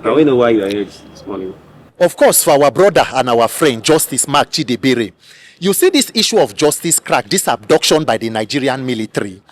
I want to know why you are here this morning. Of course, for our brother and our friend, Justice Mark Jude Dere. You see this issue of justice crack, this abduction by the Nigerian military.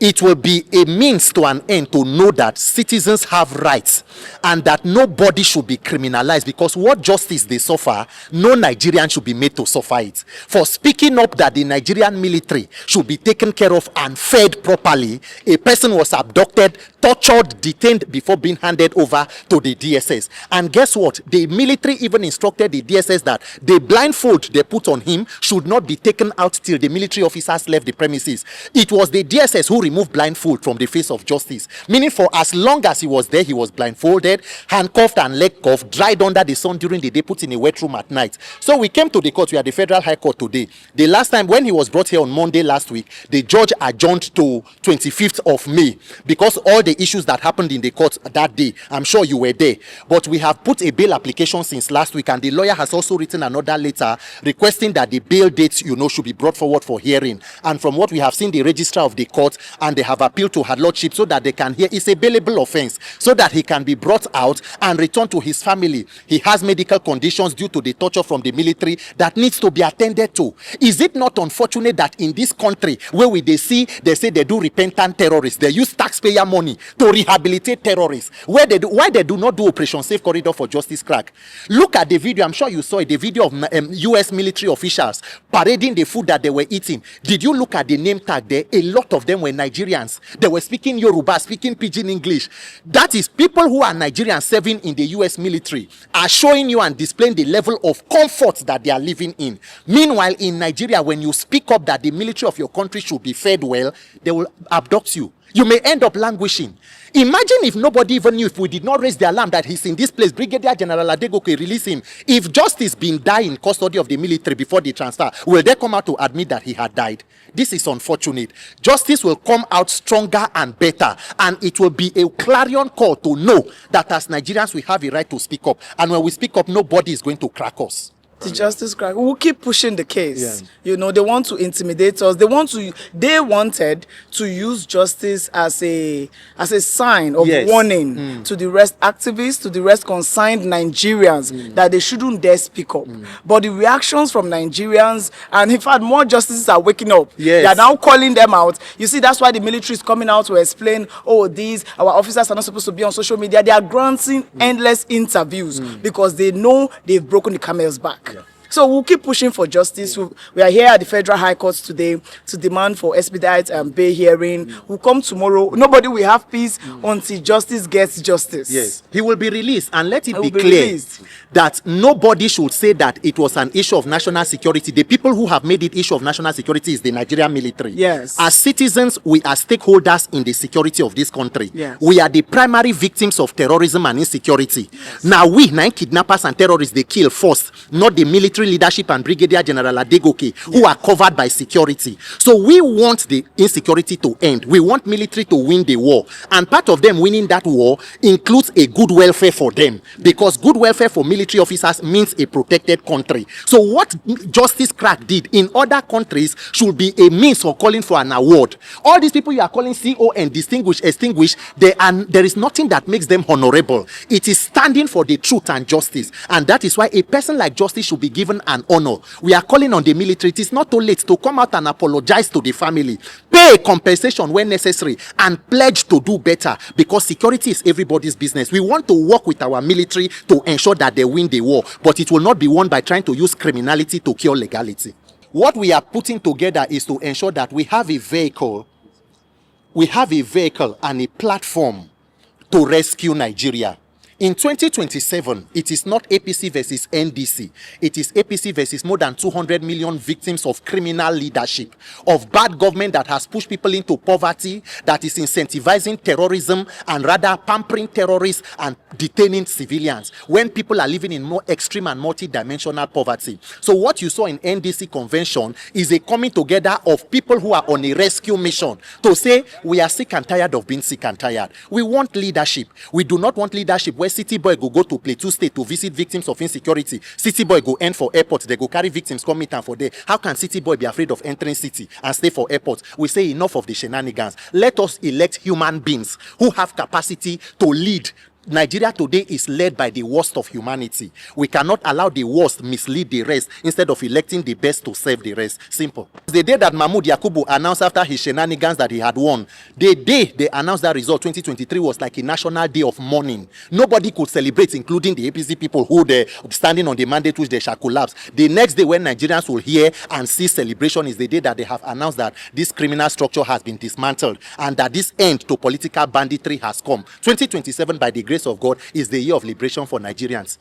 It will be a means to an end to know that citizens have rights and that nobody should be criminalized, because what justice they suffer, no Nigerian should be made to suffer it. For speaking up that the Nigerian military should be taken care of and fed properly, a person was abducted, tortured, detained before being handed over to the DSS. And guess what? The military even instructed the DSS that the blindfold they put on him should not be taken out till the military officers left the premises. It was the DSS who removed blindfold from the face of justice, meaning for as long as he was there, he was blindfolded, handcuffed and leg cuffed, dried under the sun during the day, put in a wet room at night. So we came to the court. We are the Federal High Court today. The last time when he was brought here on Monday last week, the judge adjourned to 25th of May because all the issues that happened in the court that day, I'm sure you were there. But we have put a bail application since last week, and the lawyer has also written another letter requesting that the bail dates, should be brought forward for hearing. And from what we have seen, the registrar of the court, and they have appealed to her lordship so that they can hear. It's a bailable offense, so that he can be brought out and returned to his family. He has medical conditions due to the torture from the military that needs to be attended to. Is it not unfortunate that in this country where they say they do repentant terrorists, they use taxpayer money to rehabilitate terrorists, why they do not do Operation Safe Corridor for Justice crack? Look at the video. I'm sure you saw it, the video of US military officials parading the food that they were eating. Did you look at the name tag there? A lot of them were Nigerians. They were speaking Yoruba, speaking Pidgin English. That is, people who are Nigerians serving in the US military are showing you and displaying the level of comfort that they are living in. Meanwhile, in Nigeria, when you speak up that the military of your country should be fed well, they will abduct you. You may end up languishing. Imagine if nobody even knew, if we did not raise the alarm that he's in this place, Brigadier General Adegoke, release him. If Justice been died in custody of the military before the transfer, will they come out to admit that he had died? This is unfortunate. Justice will come out stronger and better, and it will be a clarion call to know that as Nigerians we have a right to speak up, and when we speak up, nobody is going to crack us. The justice crack. We'll keep pushing the case. Yeah. They want to intimidate us. They wanted to use justice as a sign of warning to the rest activists, to the rest concerned Nigerians that they shouldn't dare speak up. But the reactions from Nigerians, and in fact more justices are waking up. Yes. They are now calling them out. You see, that's why the military is coming out to explain, our officers are not supposed to be on social media. They are granting endless interviews because they know they've broken the camel's back. Yeah. So we'll keep pushing for justice. We are here at the Federal High Court today to demand for expedited and bail hearing. We'll come tomorrow. Nobody will have peace until justice gets justice. Yes, he will be released, and let it be clear that nobody should say that it was an issue of national security. The people who have made it issue of national security is the Nigerian military. Yes. As citizens, we are stakeholders in the security of this country. Yes. We are the primary victims of terrorism and insecurity. Yes. Now we, kidnappers and terrorists, they kill first, not the military leadership and Brigadier General Adegoke, who are covered by security. So we want the insecurity to end. We want military to win the war. And part of them winning that war includes a good welfare for them, because good welfare for military officers means a protected country. So what Justice Crack did in other countries should be a means for calling for an award. All these people you are calling CO and extinguished, there is nothing that makes them honorable. It is standing for the truth and justice. And that is why a person like Justice should be given an honor. We are calling on the military. It is not too late to come out and apologize to the family, pay compensation when necessary, and pledge to do better, because security is everybody's business. We want to work with our military to ensure that they win the war, but it will not be won by trying to use criminality to cure legality. What we are putting together is to ensure that we have a vehicle and a platform to rescue Nigeria. In 2027, it is not APC versus NDC. It is APC versus more than 200 million victims of criminal leadership, of bad government that has pushed people into poverty, that is incentivizing terrorism and rather pampering terrorists and detaining civilians when people are living in more extreme and multi-dimensional poverty. So what you saw in NDC convention is a coming together of people who are on a rescue mission to say, we are sick and tired of being sick and tired. We want leadership. We do not want leadership where City Boy go to Plateau State to visit victims of insecurity. City Boy go end for airport. They go carry victims, come meet and for there. How can City Boy be afraid of entering city and stay for airport? We say enough of the shenanigans. Let us elect human beings who have capacity to lead Nigeria today is led by the worst of humanity. We cannot allow the worst mislead the rest instead of electing the best to serve the rest. Simple. The day that Mahmoud Yakubu announced after his shenanigans that he had won, the day they announced that result, 2023, was like a national day of mourning. Nobody could celebrate, including the APC people who were standing on the mandate which they shall collapse. The next day when Nigerians will hear and see celebration is the day that they have announced that this criminal structure has been dismantled and that this end to political banditry has come. 2027, by the grace of God, is the year of liberation for Nigerians.